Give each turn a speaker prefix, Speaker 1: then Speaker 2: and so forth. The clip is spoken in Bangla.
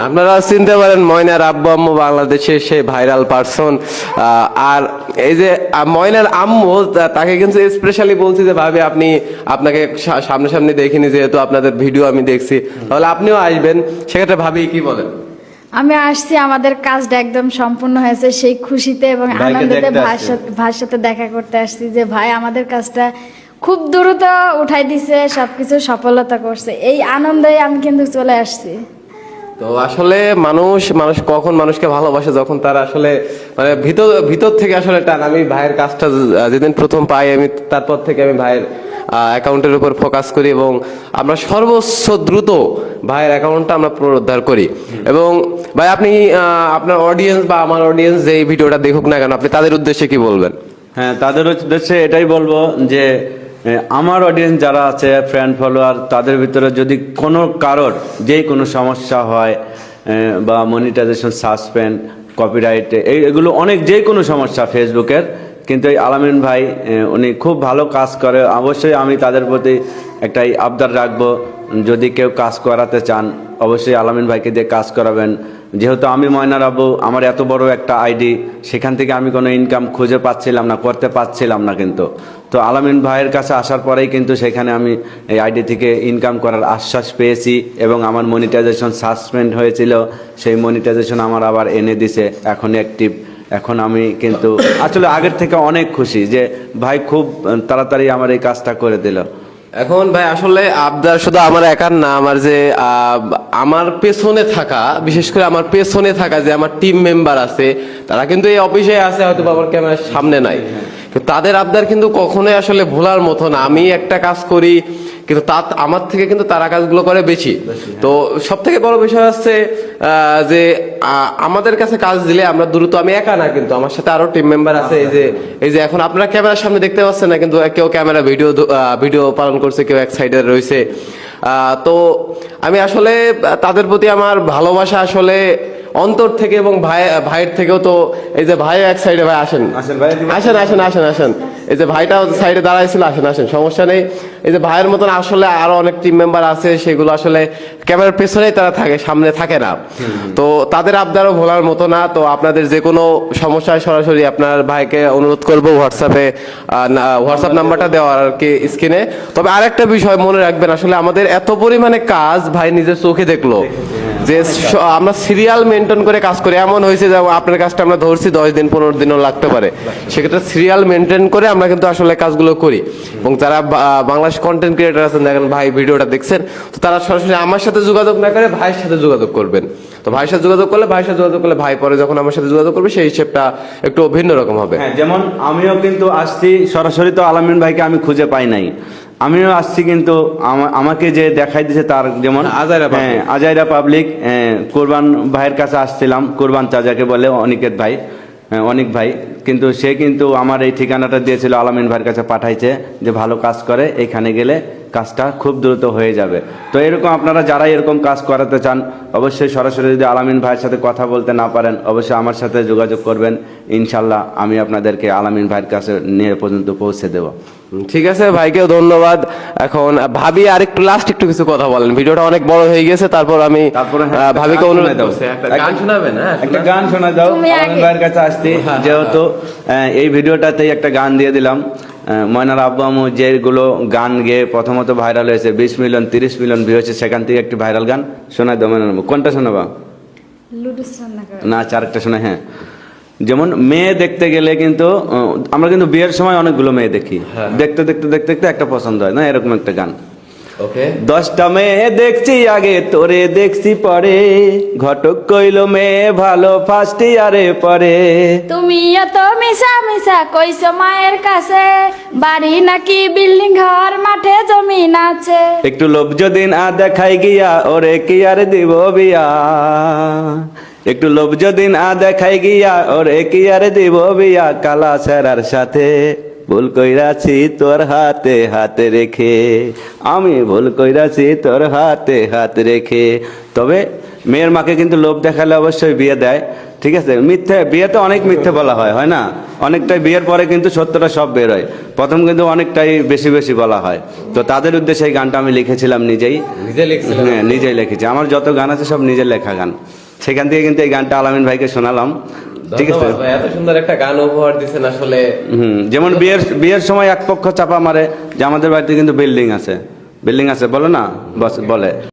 Speaker 1: আপনারা চিনতে পারেন ময়নার আব্বু আম্মু বাংলাদেশের সেই ভাইরাল পারসন। আর এই যে ময়নার আম্মু তাকে কিন্তু স্পেশালি বলছি যে ভাবে আপনাকে সামনাসামনি দেখিনি, যেহেতু আপনাদের ভিডিও আমি দেখছি, তাহলে আপনিও আসবেন, সেক্ষেত্রে ভাবি কি বলেন?
Speaker 2: আমি আসছি, আমাদের কাজটা একদম সম্পূর্ণ হয়েছে সেই খুশিতে এবং আনন্দতে ভাইয়ের সাথে দেখা করতে আসছি যে ভাই আমাদের কাজটা খুব দ্রুত উঠাই দিছে, সবকিছু সফলতা করছে, এই আনন্দে আমি কিন্তু চলে আসছি।
Speaker 1: তো আসলে মানুষ কখন মানুষকে ভালোবাসে যখন তারা আসলে মানে ভিতর থেকে আসলে টান। আমি ভাইয়ের কাজটা যেদিন প্রথম পাই, আমি তারপর থেকে আমি ভাইয়ের অ্যাকাউন্টের উপর ফোকাস করি এবং আমরা সর্বোচ্চ দ্রুত ভাইয়ের অ্যাকাউন্টটা আমরা পুনরুদ্ধার করি। এবং ভাই আপনি আপনার অডিয়েন্স বা আমার অডিয়েন্স যে এই ভিডিওটা দেখুক না কেন, আপনি তাদের উদ্দেশ্যে কি বলবেন?
Speaker 3: হ্যাঁ, তাদের উদ্দেশ্যে এটাই বলবো যে আমার অডিয়েন্স যারা আছে, ফ্রেন্ড ফলোয়ার, তাদের ভিতরে যদি কোনো কারোর যেই কোনো সমস্যা হয় বা মনিটাইজেশন সাসপেন্ড, কপিরাইট, এগুলো অনেক যে কোনো সমস্যা ফেসবুকের, কিন্তু এই আলামিন ভাই উনি খুব ভালো কাজ করে। অবশ্যই আমি তাদের প্রতি একটাই আবদার রাখবো, যদি কেউ কাজ করাতে চান অবশ্যই আলামিন ভাইকে দিয়ে কাজ করাবেন। যেহেতু আমি ময়নার আব্বু, আমার এত বড় একটা আইডি, সেখান থেকে আমি কোনো ইনকাম খুঁজে পাচ্ছিলাম না, করতে পারছিলাম না, কিন্তু তো আলামিন ভাইয়ের কাছে আসার পরেই কিন্তু সেখানে আমি এই আইডি থেকে ইনকাম করার আশ্বাস পেয়েছি এবং আমার মনিটাইজেশন সাসপেন্ড হয়েছিল, সেই মনিটাইজেশন আমার আবার এনে দিছে, এখন অ্যাক্টিভ। এখন আমি কিন্তু আসলে আগের থেকে অনেক খুশি যে ভাই খুব তাড়াতাড়ি আমার এই কাজটা করে দিল।
Speaker 1: এখন ভাই আসলে আবদার শুধু আমার একার না, আমার যে আমার পেছনে থাকা, বিশেষ করে আমার পেছনে থাকা যে আমার টিম মেম্বার আছে, তারা কিন্তু এই অফিসে আছে, হয়তো আমার ক্যামেরার সামনে নাই, তাদের আবদার কিন্তু কখনোই আসলে ভোলার মতো না। আমি একটা কাজ করি কিন্তু আমার থেকে কিন্তু তারা কাজগুলো করে বেশি। তো সব থেকে বড় বিষয় হচ্ছে যে আমাদের কাছে কাজ দিলে আমরা দ্রুত, আমি একা না কিন্তু আমার সাথে আরো টিম মেম্বার আছে। এই যে এখন আপনারা ক্যামেরার সামনে দেখতে পাচ্ছেন না, কিন্তু কেউ ক্যামেরা ভিডিও পালন করছে, কেউ এক সাইডে রয়েছে। তো আমি আসলে তাদের প্রতি আমার ভালোবাসা আসলে অন্তর থেকে, এবং ভাইয়ের থেকেও। তো এই যে ভাই এক সাইডে, ভাই আসেন আসেন, এই যে ভাইটাও সাইডে দাঁড়াইছিল, আসেন, সমস্যা নেই। এই যে ভাইয়ের মতন আসলে আরো অনেক টিম মেম্বার আছে, সেগুলো আসলে ক্যামেরার পেছনেই তারা থাকে, সামনে থাকে না। তো তাদের আবদারও ভোলার মতো না। তো আপনাদের যে কোনো সমস্যায় সরাসরি আপনার ভাইকে অনুরোধ করবো, হোয়াটসঅ্যাপ নাম্বারটা দেওয়ার আর কি স্ক্রিনে। তবে আরেকটা বিষয় মনে রাখবেন, আসলে আমাদের এত পরিমাণে কাজ ভাই নিজের চোখে দেখলো যে আমরা সিরিয়াল মেনটেন করে কাজ করি। এমন হয়েছে যে আপনার কাজটা আমরা ধরছি 10 দিন 15 দিনও লাগতে পারে, সেক্ষেত্রে সিরিয়াল মেনটেন করে আমরা কিন্তু আসলে কাজগুলো করি। এবং যারা বাংলাদেশ কন্টেন্ট ক্রিয়েটার আছেন, দেখেন ভাই ভিডিওটা দেখছেন, তো তারা সরাসরি আমার সাথে যোগাযোগ না করে ভাইয়ের সাথে যোগাযোগ করবেন। তো ভাইয়ের সাথে যোগাযোগ করলে ভাই পরে যখন আমার সাথে যোগাযোগ করবে, সেই হিসেবটা একটু ভিন্ন রকম হবে।
Speaker 3: হ্যাঁ, যেমন আমিও কিন্তু আসছি সরাসরি, তো আলামিন ভাইকে আমি খুঁজে পাই নাই, আমিও আসছি কিন্তু আমাকে যে দেখাই দিছে তার, যেমন আজাইরা পাবলিক কোরবান ভাইয়ের কাছে আসছিলাম, কোরবান চাচাকে বলে অনেক ভাই, কিন্তু সে কিন্তু আমার এই ঠিকানাটা দিয়েছিল, আলামিন ভাইয়ের কাছে পাঠাইছে যে ভালো কাজ করে, এখানে গেলে কাজটা খুব দ্রুত হয়ে যাবে। তো এরকম আপনারা যারা এরকম কাজ করাতে চান, অবশ্যই সরাসরি যদি আলামিন ভাইয়ের সাথে কথা বলতে না পারেন, অবশ্যই আমার সাথে যোগাযোগ করবেন, ইনশাল্লাহ আমি আপনাদেরকে আলামিন ভাইয়ের কাছে নিয়ে পর্যন্ত পৌঁছে দেব।
Speaker 1: ঠিক আছে, ভাইকেও ধন্যবাদ। এখন ভাবি আরেকটু লাস্ট একটু কিছু কথা বলেন, ভিডিওটা অনেক বড় হয়ে গেছে। তারপর আমি ভাবিকে অনুরোধ করছি একটা গান শোনাবেন।
Speaker 3: একটা গান শোনা দাও, আলামিন ভাইয়ের কাছে আসছি যেহেতু, এই ভিডিওটাতেই একটা গান দিয়ে দিলাম। ময়নার আব্বু আম্মু যেগুলো গান গেয়ে প্রথমত ভাইরাল হয়েছে, 20 মিলিয়ন 30 মিলিয়ন ভিউ হয়েছে, সেখান থেকে একটি ভাইরাল গান শোনায় দাও ময়নার আব্বু। কোনটা শোনাবা? না, চারটা শোনা। হ্যাঁ, যেমন মেয়ে দেখতে গেলে কিন্তু আমরা কিন্তু বিয়ের সময় অনেকগুলো মেয়ে দেখি, দেখতে দেখতে দেখতে দেখতে একটা পছন্দ হয় না, এরকম একটা গান। 10টা মেয়ে দেখছি আগে, তোরে দেখছি পরে, ঘটক কইলো মেয়ে ভালো ফার্স্ট ইয়ারে পরে।
Speaker 2: তুমি এত মিশা কইছো মায়ের কাছে, বাড়ি নাকি বিল্ডিং ঘর, মাঠে জমিন আছে।
Speaker 3: একটু লোভ যদি না দেখাই গিয়া, ওরে কি আর দিব বিয়া। একটু লোভ যদি না দেখাই গিয়া, ওরে কি আর দিব বিয়া। কালা সেরার সাথে ভুল কইরাছি তোর হাতে হাত রেখে, আমি ভুল কইরাছি তোর হাতে হাত রেখে। তবে মেয়ের মাকে কিন্তু লোভ দেখালে অবশ্যই বিয়ে দেয়, ঠিক আছে। মিথ্যে বিয়েতে অনেক মিথ্যে বলা হয় না, অনেকটাই বিয়ের পরে কিন্তু সত্যটা সব বের হয়, প্রথম কিন্তু অনেকটাই বেশি বেশি বলা হয়। তো তাদের উদ্দেশ্যে এই গানটা আমি লিখেছিলাম নিজেই,
Speaker 1: নিজে লিখছিলেন?
Speaker 3: হ্যাঁ নিজেই লিখেছি। আমার যত গান আছে সব নিজের লেখা গান, সেখান থেকে কিন্তু এই গানটা আলামিন ভাইকে শোনালাম, ঠিক আছে।
Speaker 1: ধন্যবাদ ভাই, এত সুন্দর একটা গান উপহার দিচ্ছেন আসলে।
Speaker 3: যেমন বিয়ের সময় এক পক্ষ চাপা মারে যে আমাদের বাড়িতে কিন্তু বিল্ডিং আছে বলে না, বলে